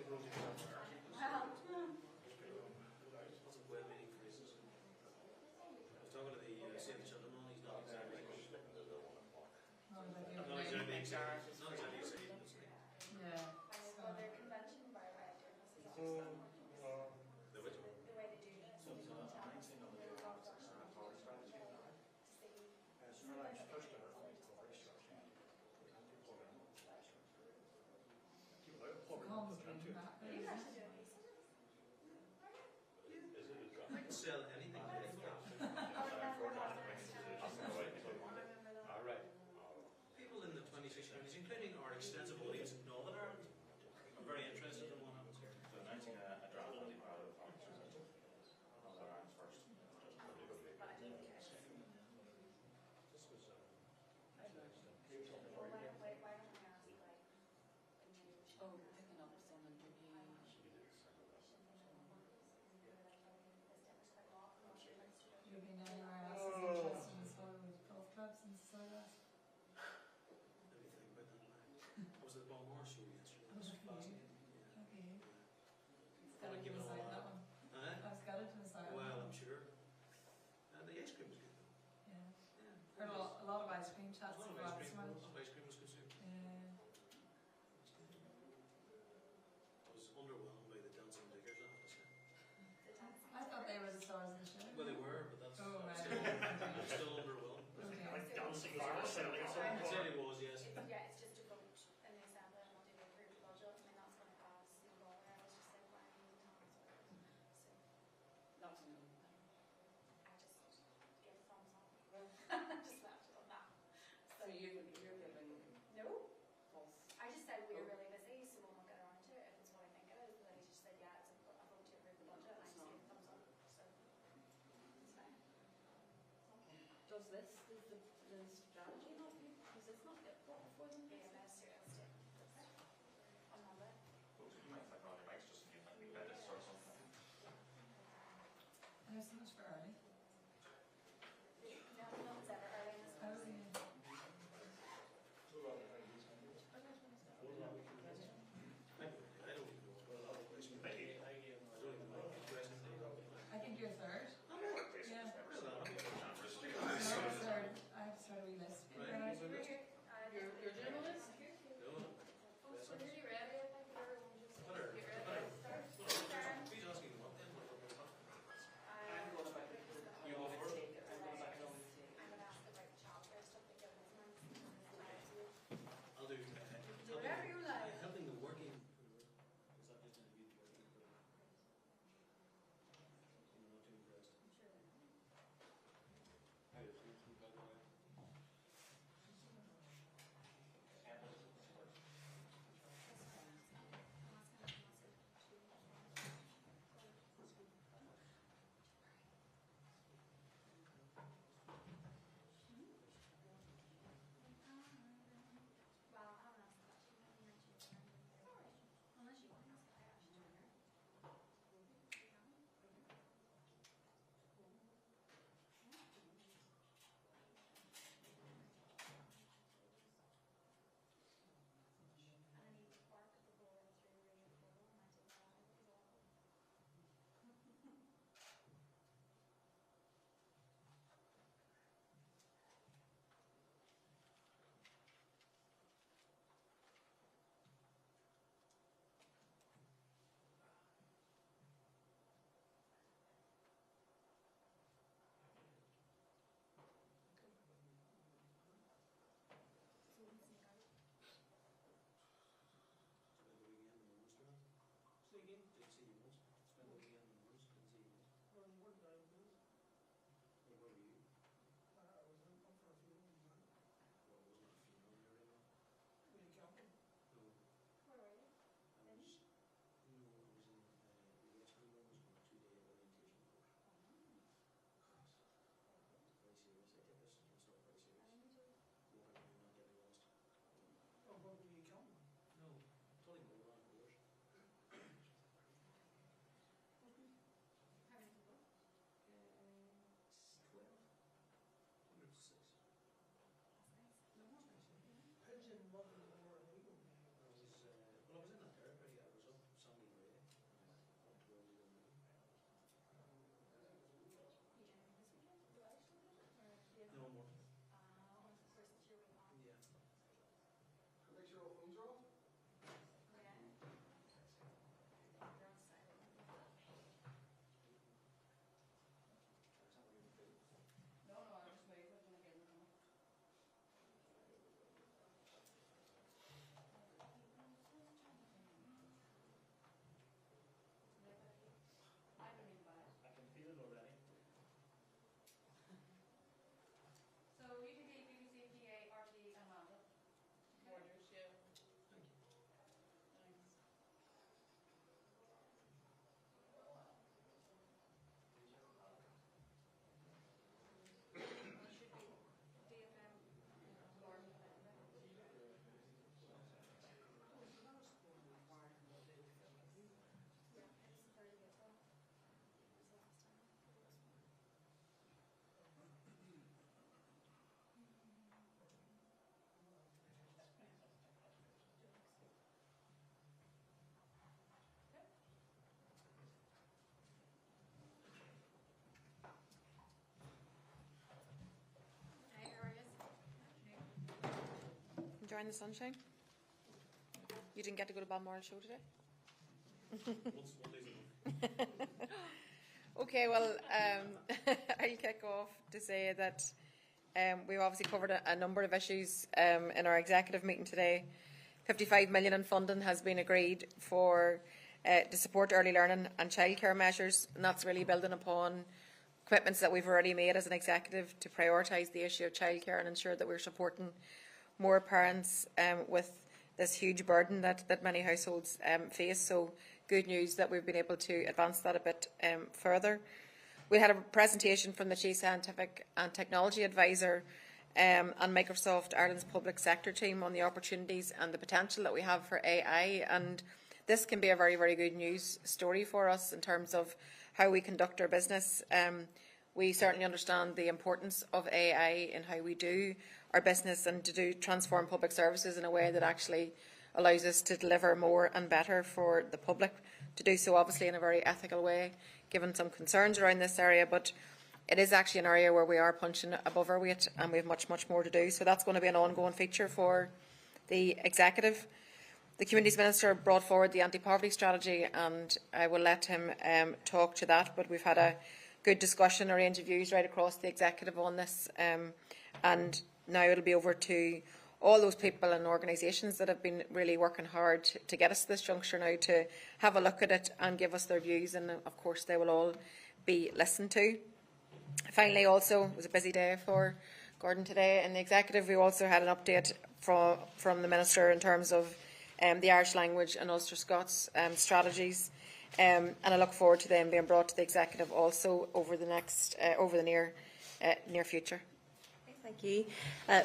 What's a well meaning phrases? I was talking to the Save the Children one, he's not exactly. Not exactly saying, Yeah. Well, their convention by way of doing this is awesome. The which one? The way they do this. So it's on 19 on the strategy. As for like first of all, Combs doing that. You guys are doing these. I can sell anything. All right. People in the 26 counties, including our extensive audience in Northern Ireland, are very interested in what happens here. So 19 a draft will be part of the conference. Northern Ireland first. But I don't think I should. This was Well, why don't we ask, like, the new... Oh, picking up someone who you've been anywhere else is interesting as well with golf clubs and stuff like that. Let me think about that line. I was at the Balmore show yesterday. Oh, okay. Yeah. Okay. Well, I give it all that one. I was scattered to the side. Well, I'm sure. The ice cream was good though. Yeah. Yeah. Heard a lot of ice cream chats A lot of about ice this cream. one. A lot of ice cream was consumed. Yeah. I was underwhelmed by the dancing diggers, I have to say. I thought they were the stars of the show. Well, they were, but that's Oh, I'm right. still underwhelmed. Okay. Like dancing bars selling It something. certainly was, yes. Yeah, it's just a vote in the assembly and what do they approve the budget. I mean, that's going to pass the ball there. I was just like, why are you talking so? So, That's a no. I just give thumbs up. Just left it on that. So you're giving No, false. I just said we're really busy, so we'll not get around to it if it's what I think it is. But he just said, yeah, it's a vote to approve the budget, and I just gave thumbs up. So, it's fine. Does this, the strategy not be, because it's not get brought before them? Yeah, that's serious. On Monday. You might like all your mics just in case like we better or something. There's so much for early. No, nothing's ever early in this Oh, one. yeah. I don't even know. I think you're third. Yeah. Well, No, third. I have to start a wee list. Right. You're doing a list? no. So are you ready? I think everyone just Butter. get ready. Butter. Please asking them up then. I'm going to Shine the sunshine. You didn't get to go to Balmoral show today? Okay, well, I'll kick off to say that we've obviously covered a number of issues in our executive meeting today. 55 million in funding has been agreed for to support early learning and childcare measures, and that's really building upon commitments that we've already made as an executive to prioritise the issue of childcare and ensure that we're supporting more parents with this huge burden that many households face. So good news that we've been able to advance that a bit further. We had a presentation from the Chief Scientific and Technology Advisor and Microsoft Ireland's public sector team on the opportunities and the potential that we have for AI, and this can be a very, very good news story for us in terms of how we conduct our business. We certainly understand the importance of AI in how we do our business and to transform public services in a way that actually allows us to deliver more and better for the public, to do so obviously in a very ethical way, given some concerns around this area, but it is actually an area where we are punching above our weight and we have much, much more to do. So that's going to be an ongoing feature for the executive. The Communities Minister brought forward the anti-poverty strategy, and I will let him talk to that, but we've had a good discussion, a range of views right across the executive on this, and now it'll be over to all those people and organisations that have been really working hard to get us to this juncture now to have a look at it and give us their views, and of course they will all be listened to. Finally, also, it was a busy day for Gordon today in the executive. We also had an update from the Minister in terms of the Irish language and Ulster Scots strategies, and I look forward to them being brought to the executive also over the near future. Thank you.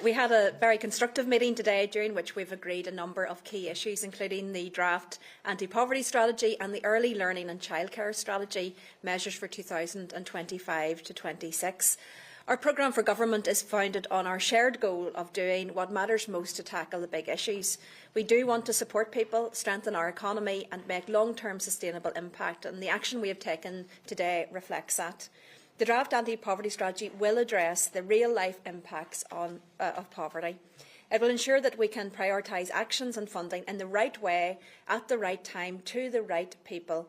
We had a very constructive meeting today during which we've agreed a number of key issues, including the draft anti-poverty strategy and the early learning and childcare strategy measures for 2025 to 26. Our programme for government is founded on our shared goal of doing what matters most to tackle the big issues. We do want to support people, strengthen our economy and make long-term sustainable impact, and the action we have taken today reflects that. The draft anti-poverty strategy will address the real-life impacts of poverty. It will ensure that we can prioritise actions and funding in the right way, at the right time, to the right people,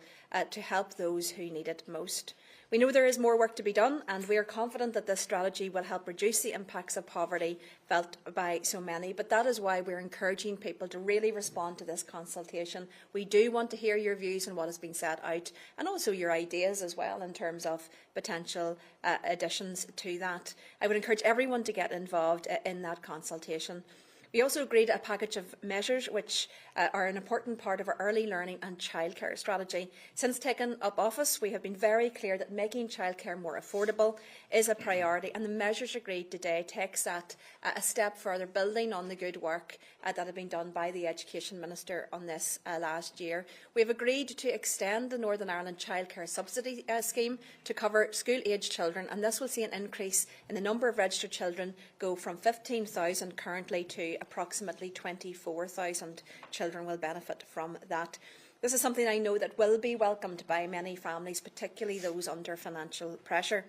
to help those who need it most. We know there is more work to be done, and we are confident that this strategy will help reduce the impacts of poverty felt by so many, but that is why we are encouraging people to really respond to this consultation. We do want to hear your views on what has been set out, and also your ideas as well in terms of potential additions to that. I would encourage everyone to get involved in that consultation. We also agreed a package of measures which are an important part of our early learning and childcare strategy. Since taking up office, we have been very clear that making childcare more affordable is a priority, and the measures agreed today takes that a step further, building on the good work that had been done by the Education Minister on this last year. We have agreed to extend the Northern Ireland Childcare Subsidy Scheme to cover school-aged children, and this will see an increase in the number of registered children go from 15,000 currently to approximately 24,000 children will benefit from that. This is something I know that will be welcomed by many families, particularly those under financial pressure.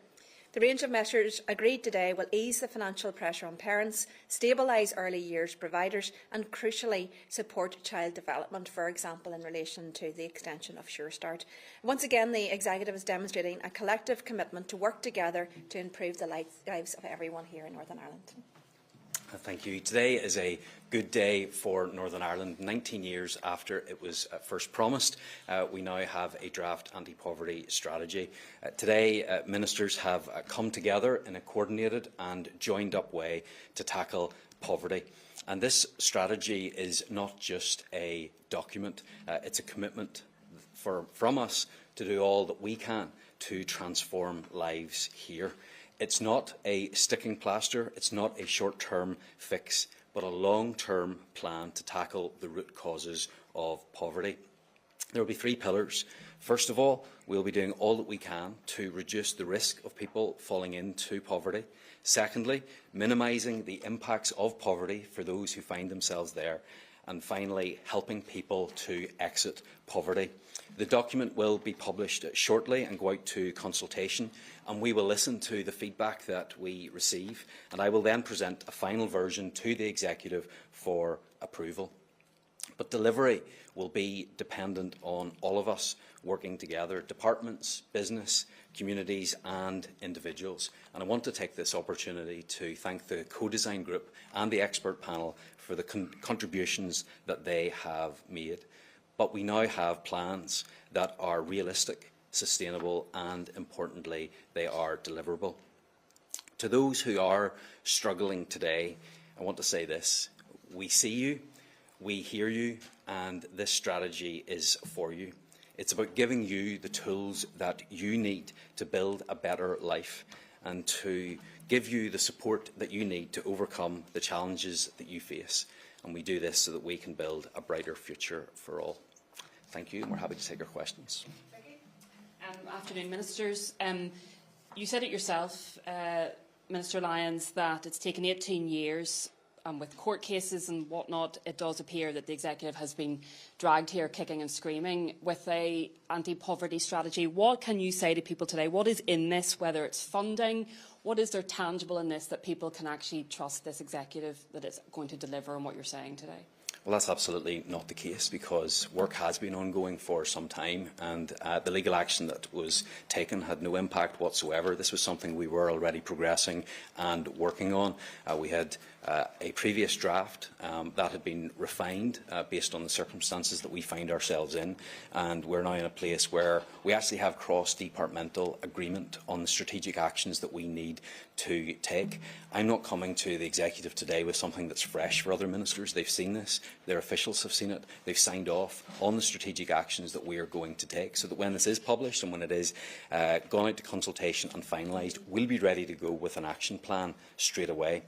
The range of measures agreed today will ease the financial pressure on parents, stabilise early years providers and, crucially, support child development, for example, in relation to the extension of Sure Start. Once again, the Executive is demonstrating a collective commitment to work together to improve the lives of everyone here in Northern Ireland. Thank you. Today is a good day for Northern Ireland. 19 years after it was first promised, we now have a draft anti-poverty strategy. Today, ministers have come together in a coordinated and joined-up way to tackle poverty. And this strategy is not just a document, it's a commitment from us to do all that we can to transform lives here. It's not a sticking plaster, it's not a short-term fix, but a long-term plan to tackle the root causes of poverty. There will be three pillars. First of all, we'll be doing all that we can to reduce the risk of people falling into poverty. Secondly, minimising the impacts of poverty for those who find themselves there. and finally, helping people to exit poverty. The document will be published shortly and go out to consultation, and we will listen to the feedback that we receive, and I will then present a final version to the Executive for approval. But delivery will be dependent on all of us working together, departments, business, communities and individuals. And I want to take this opportunity to thank the co-design group and the expert panel for the contributions that they have made. But we now have plans that are realistic, sustainable and, importantly, they are deliverable. To those who are struggling today, I want to say this: we see you, we hear you, and this strategy is for you. It's about giving you the tools that you need to build a better life and to give you the support that you need to overcome the challenges that you face. And we do this so that we can build a brighter future for all. Thank you, and we're happy to take your questions. Afternoon, Ministers. You said it yourself, Minister Lyons, that it's taken 18 years. With court cases and whatnot, it does appear that the Executive has been dragged here kicking and screaming with an anti-poverty strategy. What can you say to people today? What is in this, whether it's funding? What is there tangible in this that people can actually trust this Executive that it's going to deliver on what you're saying today? Well, that's absolutely not the case, because work has been ongoing for some time, and the legal action that was taken had no impact whatsoever. This was something we were already progressing and working on. We had a previous draft that had been refined based on the circumstances that we find ourselves in, and we're now in a place where we actually have cross-departmental agreement on the strategic actions that we need to take. I'm not coming to the Executive today with something that's fresh for other ministers. They've seen this, their officials have seen it, they've signed off on the strategic actions that we are going to take, so that when this is published and when it is gone out to consultation and finalised, we'll be ready to go with an action plan straight away.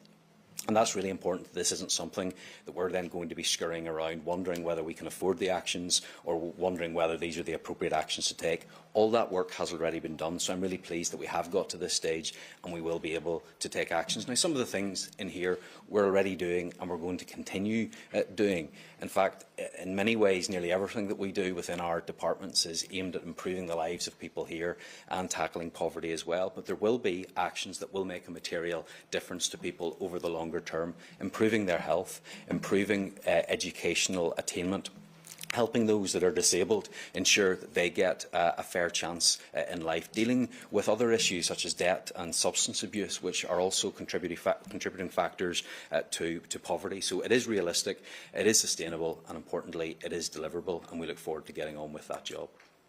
And that's really important. This isn't something that we're then going to be scurrying around wondering whether we can afford the actions or wondering whether these are the appropriate actions to take. All that work has already been done, so I'm really pleased that we have got to this stage and we will be able to take actions. Now, some of the things in here we're already doing and we're going to continue doing. In fact, in many ways, nearly everything that we do within our departments is aimed at improving the lives of people here and tackling poverty as well. But there will be actions that will make a material difference to people over the longer term, improving their health, improving educational attainment, helping those that are disabled ensure that they get a fair chance in life, dealing with other issues such as debt and substance abuse, which are also contributing factors to poverty. So it is realistic, it is sustainable, and importantly, it is deliverable, and we look forward to getting on with that job.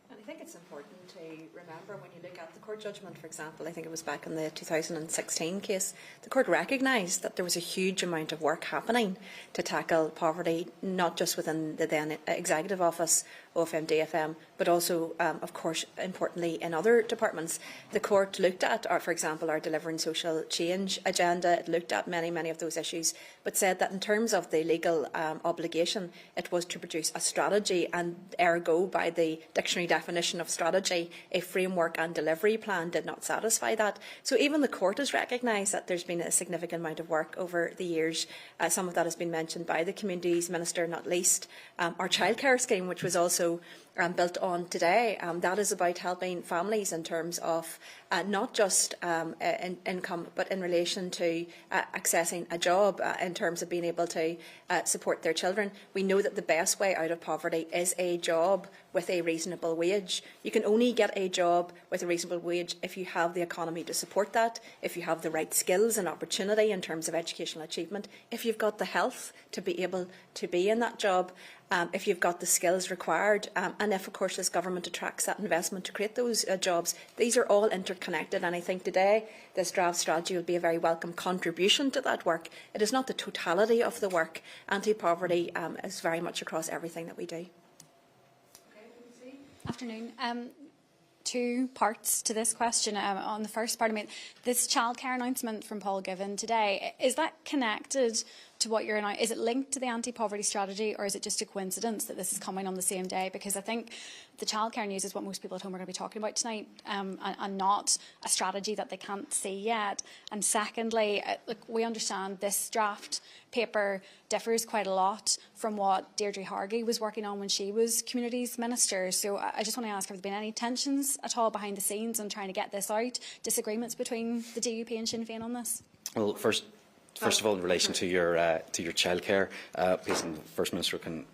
And I think it's important to remember when you look at the court judgment, for example, I think it was back in the 2016 case, the court recognised that there was a huge amount of work happening to tackle poverty, not just within the then Executive Office, OFM, DFM, but also, of course, importantly, in other departments. The court looked at, for example, our Delivering Social Change agenda. It looked at many of those issues, but said that in terms of the legal obligation, it was to produce a strategy, and ergo, by the dictionary definition of strategy, a framework and delivery plan did not satisfy that. So even the court has recognised that there's been a significant amount of work over the years. Some of that has been mentioned by the Communities Minister, not least our childcare scheme, which was also built on today. That is about helping families in terms of not just income, but in relation to accessing a job, in terms of being able to support their children. We know that the best way out of poverty is a job with a reasonable wage. You can only get a job with a reasonable wage if you have the economy to support that, if you have the right skills and opportunity in terms of educational achievement, if you've got the health to be able to be in that job, if you've got the skills required, and if, of course, this government attracts that investment to create those jobs. These are all interconnected, and I think today this draft strategy will be a very welcome contribution to that work. It is not the totality of the work. Anti-poverty is very much across everything that we do. Afternoon. Two parts to this question. On the first part, I mean, this childcare announcement from Paul Given today, is that connected to what you're announcing? Is it linked to the anti-poverty strategy, or is it just a coincidence that this is coming on the same day? Because I think the childcare news is what most people at home are going to be talking about tonight, and not a strategy that they can't see yet. And secondly, look, we understand this draft paper differs quite a lot from what Deirdre Hargey was working on when she was Communities Minister. So I just want to ask, have there been any tensions at all behind the scenes on trying to get this out? Disagreements between the DUP and Sinn Féin on this? Well, first of all, in relation to your childcare, because the First Minister can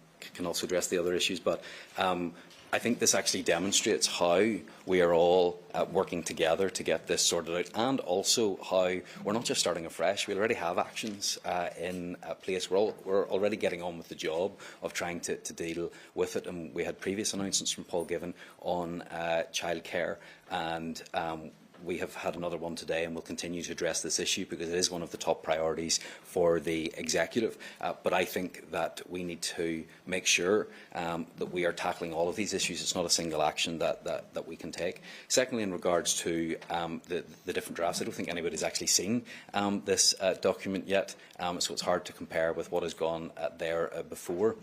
also address the other issues, but I think this actually demonstrates how we are all working together to get this sorted out, and also how we're not just starting afresh. We already have actions in place. We're already getting on with the job of trying to deal with it, and we had previous announcements from Paul Given on childcare, and we have had another one today, and will continue to address this issue because it is one of the top priorities for the executive. But I think that we need to make sure that we are tackling all of these issues. It's not a single action that we can take. Secondly, in regards to the different drafts, I don't think anybody's actually seen this document yet, so it's hard to compare with what has gone there before.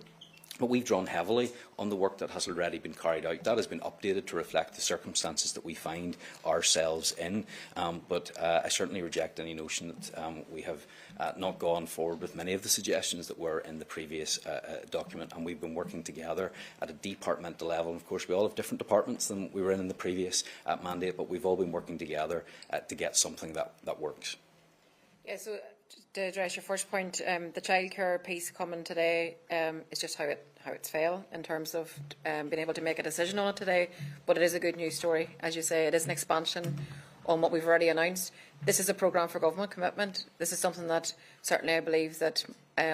But we've drawn heavily on the work that has already been carried out. That has been updated to reflect the circumstances that we find ourselves in. But I certainly reject any notion that we have not gone forward with many of the suggestions that were in the previous document. And we've been working together at a departmental level. And of course, we all have different departments than we were in the previous mandate, but we've all been working together to get something that works. Yeah, so to address your first point, the childcare piece coming today is just how it's failed in terms of being able to make a decision on it today. But it is a good news story, as you say. It is an expansion on what we've already announced. This is a programme for government commitment. This is something that certainly I believe that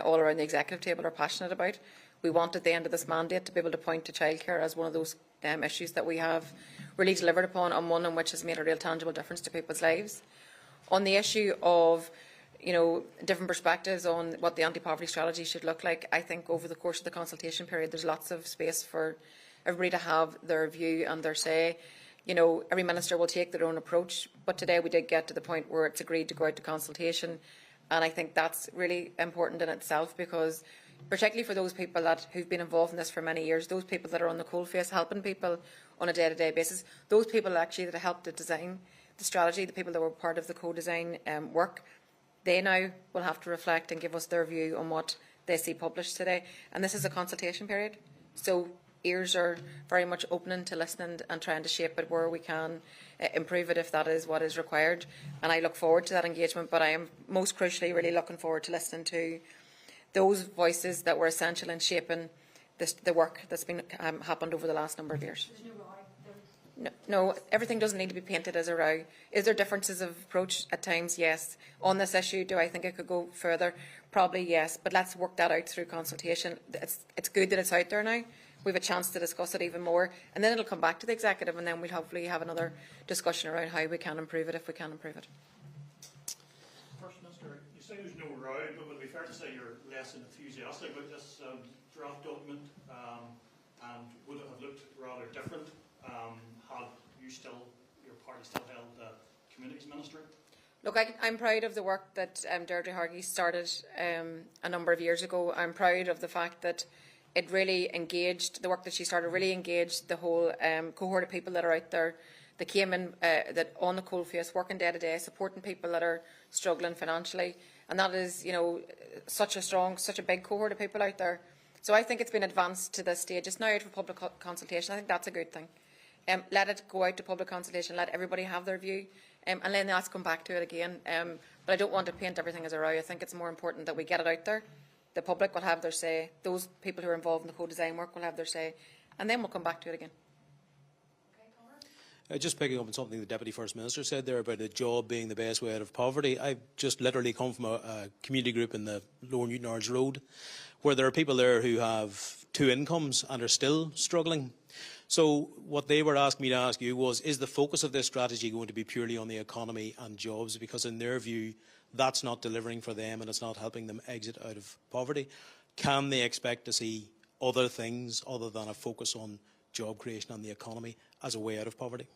all around the executive table are passionate about. We want at the end of this mandate to be able to point to childcare as one of those issues that we have really delivered upon, and one in which has made a real tangible difference to people's lives. On the issue of different perspectives on what the anti-poverty strategy should look like, I think over the course of the consultation period there's lots of space for everybody to have their view and their say. Every minister will take their own approach, but today we did get to the point where it's agreed to go out to consultation, and I think that's really important in itself, because particularly for those people who've been involved in this for many years, those people that are on the coalface helping people on a day-to-day basis, those people actually that helped to design the strategy, the people that were part of the co-design work, they now will have to reflect and give us their view on what they see published today. And this is a consultation period, so ears are very much opening to listening and trying to shape it where we can improve it if that is what is required. And I look forward to that engagement, but I am most crucially really looking forward to listening to those voices that were essential in shaping the work that's been happened over the last number of years. No, everything doesn't need to be painted as a row. Is there differences of approach at times? Yes. On this issue, do I think it could go further? Probably yes, but let's work that out through consultation. It's good that it's out there now. We have a chance to discuss it even more, and then it'll come back to the executive, and then we'll hopefully have another discussion around how we can improve it, if we can improve it. First Minister, you say there's no row, but would it be fair to say you're less enthusiastic about this draft document, and would it have looked rather different had your party still held the Communities Ministry? Look, I'm proud of the work that Deirdre Hargey started a number of years ago. I'm proud of the fact that it really engaged, the work that she started really engaged the whole cohort of people that are out there that came in that on the coalface, working day to day, supporting people that are struggling financially. And that is, such a big cohort of people out there. So I think it's been advanced to this stage. It's now out for public consultation. I think that's a good thing. Let it go out to public consultation, let everybody have their view, and then let's come back to it again. But I don't want to paint everything as a row. I think it's more important that we get it out there. The public will have their say. Those people who are involved in the co-design work will have their say, and then we'll come back to it again. Just picking up on something the Deputy First Minister said there about a job being the best way out of poverty. I've just literally come from a community group in the Lower Newton Ards Road, where there are people there who have 2 incomes and are still struggling. So what they were asking me to ask you was, is the focus of this strategy going to be purely on the economy and jobs? Because in their view, that's not delivering for them and it's not helping them exit out of poverty. Can they expect to see other things other than a focus on job creation and the economy as a way out of poverty?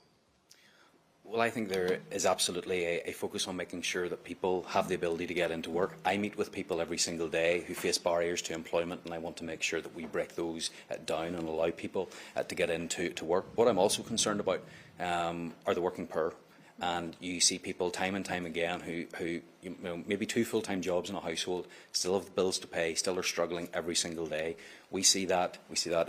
Well, I think there is absolutely a focus on making sure that people have the ability to get into work. I meet with people every single day who face barriers to employment, and I want to make sure that we break those down and allow people to get into work. What I'm also concerned about are the working poor. And you see people time and time again who maybe 2 full-time jobs in a household, still have bills to pay, still are struggling every single day. We see that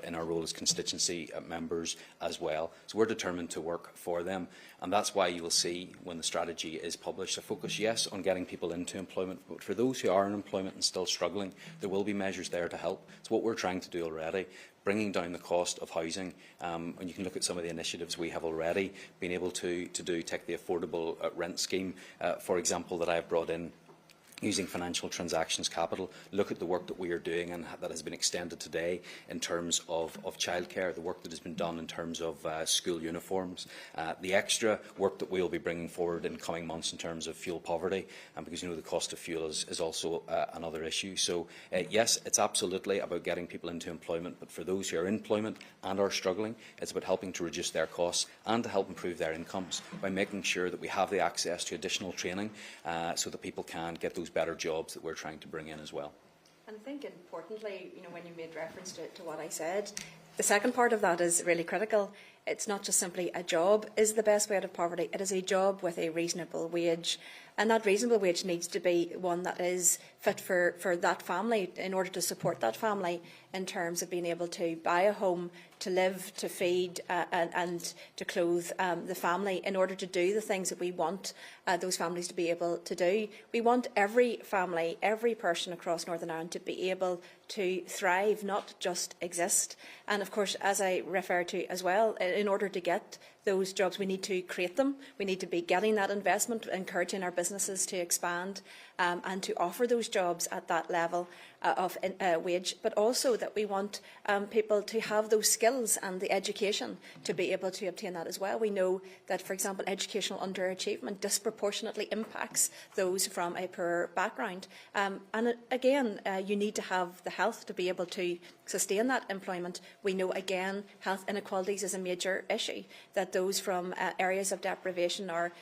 in our role as constituency members as well. So we're determined to work for them, and that's why you will see when the strategy is published a focus, yes, on getting people into employment, but for those who are in employment and still struggling, there will be measures there to help. It's what we're trying to do already. Bringing down the cost of housing, and you can look at some of the initiatives we have already been able to take the affordable rent scheme, for example, that I have brought in, using financial transactions capital. Look at the work that we are doing and that has been extended today in terms of childcare, the work that has been done in terms of school uniforms, the extra work that we will be bringing forward in coming months in terms of fuel poverty, because the cost of fuel is also another issue. So yes, it's absolutely about getting people into employment, but for those who are in employment and are struggling, it's about helping to reduce their costs and to help improve their incomes by making sure that we have the access to additional training so that people can get those better jobs that we're trying to bring in as well. And I think importantly, when you made reference to what I said, the second part of that is really critical. It's not just simply a job is the best way out of poverty. It is a job with a reasonable wage. And that reasonable wage needs to be one that is fit for that family in order to support that family in terms of being able to buy a home, to live, to feed and to clothe the family in order to do the things that we want those families to be able to do. We want every family, every person across Northern Ireland to be able to thrive, not just exist. And of course, as I referred to as well, in order to get those jobs, we need to create them. We need to be getting that investment, encouraging our businesses to expand and to offer those jobs at that level of wage, but also that we want people to have those skills and the education to be able to obtain that as well. We know that, for example, educational underachievement disproportionately impacts those from a poorer background. And again, you need to have the health to be able to sustain that employment. We know, again, health inequalities is a major issue, that those from areas of deprivation or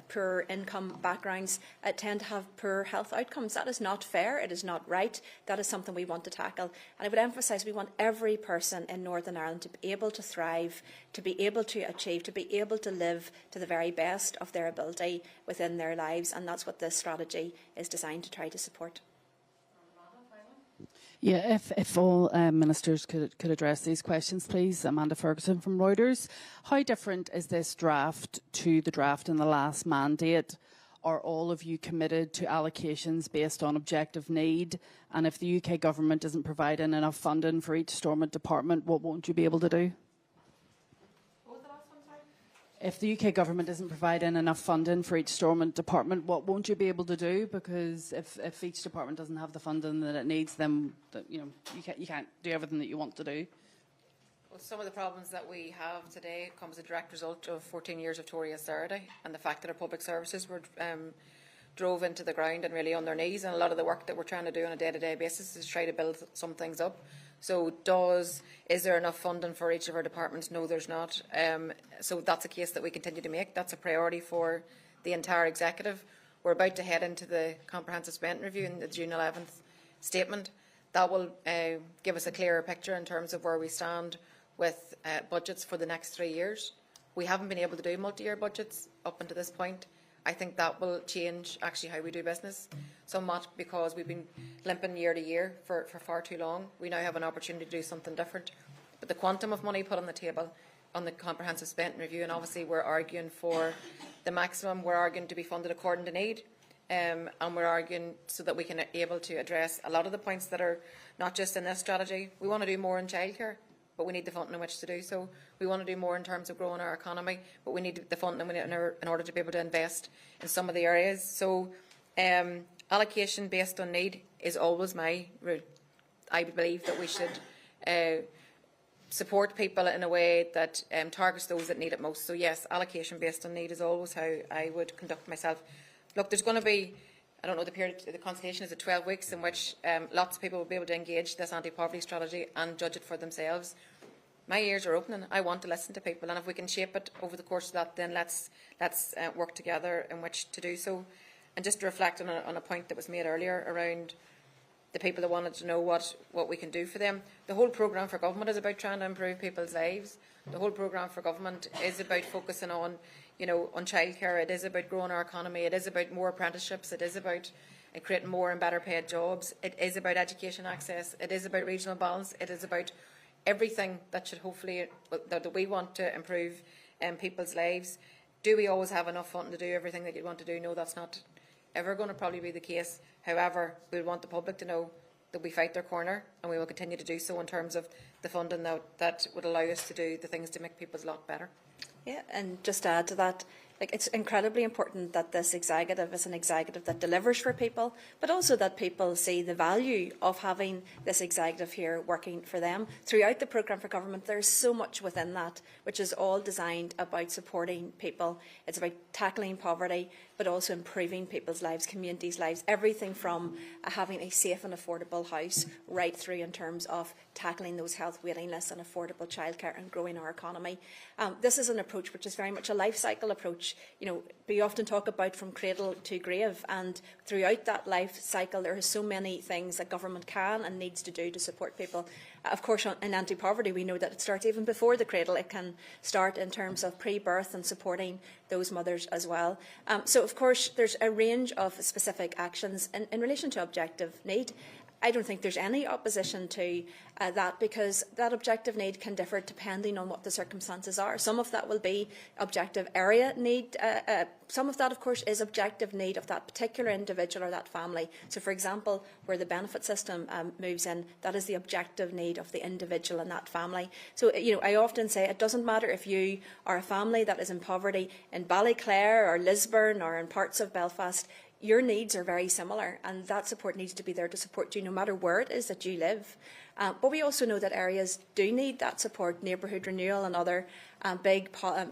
poor income backgrounds tend to have poor health outcomes. That is not fair. It is not right. That is something we want to tackle. And I would emphasise we want every person in Northern Ireland to be able to thrive, to be able to achieve, to be able to live to the very best of their ability within their lives. And that's what this strategy is designed to try to support. Yeah, if all ministers could address these questions, please. Amanda Ferguson from Reuters. How different is this draft to the draft in the last mandate? Are all of you committed to allocations based on objective need? And if the UK government isn't providing enough funding for each Stormont department, what won't you be able to do? What was the last one, sorry? If the UK government isn't providing enough funding for each Stormont department, what won't you be able to do? Because if each department doesn't have the funding that it needs, then you can't do everything that you want to do. Well, some of the problems that we have today come as a direct result of 14 years of Tory austerity and the fact that our public services were drove into the ground and really on their knees, and a lot of the work that we're trying to do on a day-to-day basis is try to build some things up. So is there enough funding for each of our departments? No, there's not. So that's a case that we continue to make. That's a priority for the entire executive. We're about to head into the comprehensive spending review in the June 11th statement. That will give us a clearer picture in terms of where we stand with budgets for the next 3 years. We haven't been able to do multi-year budgets up until this point. I think that will change actually how we do business somewhat, because we've been limping year to year for far too long. We now have an opportunity to do something different. But the quantum of money put on the table on the comprehensive spending review, and obviously we're arguing for the maximum, we're arguing to be funded according to need, and we're arguing so that we can be able to address a lot of the points that are not just in this strategy. We want to do more in childcare, but we need the funding in which to do so. We want to do more in terms of growing our economy, but we need the funding in order to be able to invest in some of the areas. So allocation based on need is always my route. I believe that we should support people in a way that targets those that need it most. So yes, allocation based on need is always how I would conduct myself. Look, there's going to be, I don't know, the period, the consultation is at 12 weeks in which lots of people will be able to engage this anti-poverty strategy and judge it for themselves. my ears are opening. I want to listen to people, and if we can shape it over the course of that, then let's work together in which to do so. And just to reflect on a point that was made earlier around the people that wanted to know what we can do for them. The whole programme for government is about trying to improve people's lives. The whole programme for government is about focusing on, on childcare. It is about growing our economy. It is about more apprenticeships. It is about creating more and better paid jobs. It is about education access. It is about regional balance. It is about everything that should hopefully, that we want to improve people's lives. Do we always have enough funding to do everything that you want to do? No, that's not ever going to probably be the case. However, we want the public to know that we fight their corner, and we will continue to do so in terms of the funding that would allow us to do the things to make people's lot better. Yeah, and just to add to that, it's incredibly important that this executive is an executive that delivers for people, but also that people see the value of having this executive here working for them. Throughout the programme for government, there's so much within that, which is all designed about supporting people. It's about tackling poverty, but also improving people's lives, communities' lives, everything from having a safe and affordable house right through in terms of tackling those health waiting lists and affordable childcare and growing our economy. This is an approach which is very much a life cycle approach. We often talk about from cradle to grave, and throughout that life cycle there are so many things that government can and needs to do to support people. Of course, in anti-poverty, we know that it starts even before the cradle. It can start in terms of pre-birth and supporting those mothers as well. So, of course, there's a range of specific actions in relation to objective need. I don't think there's any opposition to that, because that objective need can differ depending on what the circumstances are. Some of that will be objective area need. Some of that, of course, is objective need of that particular individual or that family. So, for example, where the benefit system moves in, that is the objective need of the individual and that family. So, I often say it doesn't matter if you are a family that is in poverty in Ballyclare or Lisburn or in parts of Belfast. Your needs are very similar, and that support needs to be there to support you no matter where it is that you live. But we also know that areas do need that support. Neighbourhood renewal and other big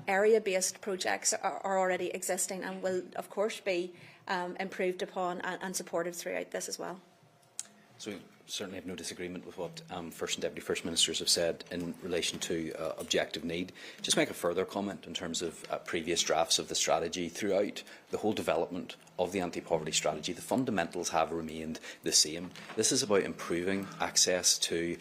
area-based projects are already existing and will, of course, be improved upon and supported throughout this as well. So we certainly have no disagreement with what First and Deputy First Ministers have said in relation to objective need. Just make a further comment in terms of previous drafts of the strategy. Throughout the whole development of the anti-poverty strategy, the fundamentals have remained the same. This is about improving access to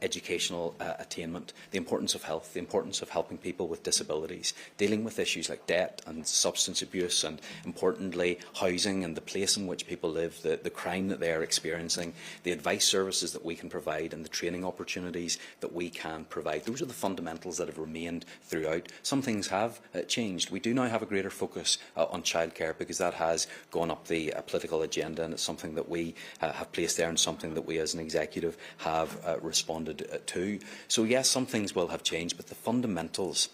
educational attainment, the importance of health, the importance of helping people with disabilities, dealing with issues like debt and substance abuse, and importantly housing and the place in which people live, the crime that they are experiencing, the advice services that we can provide and the training opportunities that we can provide. Those are the fundamentals that have remained throughout. Some things have changed. We do now have a greater focus on childcare, because that has gone up the political agenda, and it's something that we have placed there and something that we as an executive have responded to. So yes, some things will have changed, but the fundamentals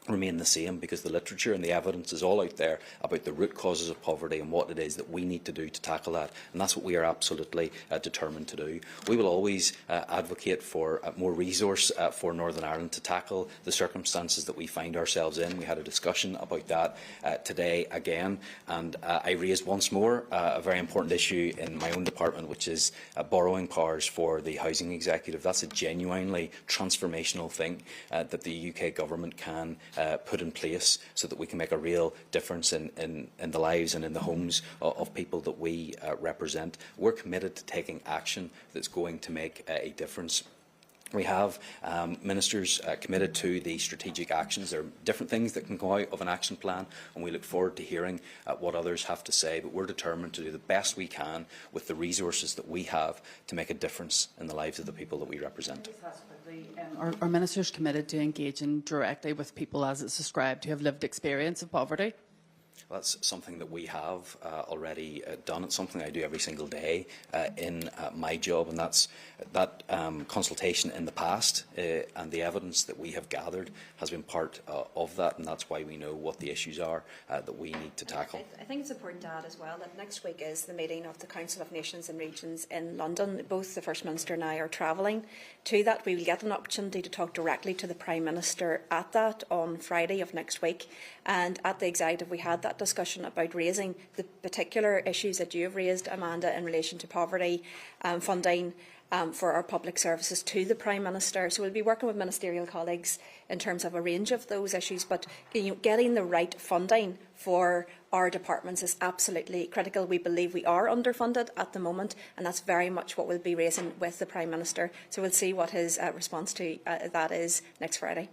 remain the same, because the literature and the evidence is all out there about the root causes of poverty and what it is that we need to do to tackle that, and that's what we are absolutely determined to do. We will always advocate for more resource for Northern Ireland to tackle the circumstances that we find ourselves in. We had a discussion about that today again, and I raised once more a very important issue in my own department, which is borrowing powers for the housing executive. That's a genuinely transformational thing that the UK government can put in place, so that we can make a real difference in the lives and in the homes of people that we represent. We're committed to taking action that's going to make a difference. We have ministers committed to the strategic actions. There are different things that can go out of an action plan, and we look forward to hearing what others have to say, but we're determined to do the best we can with the resources that we have to make a difference in the lives of the people that we represent. Are ministers committed to engaging directly with people, as it's described, who have lived experience of poverty? Well, that's something that we have already done. It's something I do every single day in my job, and that's that consultation in the past and the evidence that we have gathered has been part of that, and that's why we know what the issues are that we need to tackle. I think it's important to add as well that next week is the meeting of the Council of Nations and Regions in London. Both the First Minister and I are travelling to that. We will get an opportunity to talk directly to the Prime Minister at that on Friday of next week, and at the executive we had that discussion about raising the particular issues that you have raised, Amanda, in relation to poverty funding for our public services to the Prime Minister. So we'll be working with ministerial colleagues in terms of a range of those issues, but getting the right funding for our departments is absolutely critical. We believe we are underfunded at the moment, and that's very much what we'll be raising with the Prime Minister. So we'll see what his response to that is next Friday.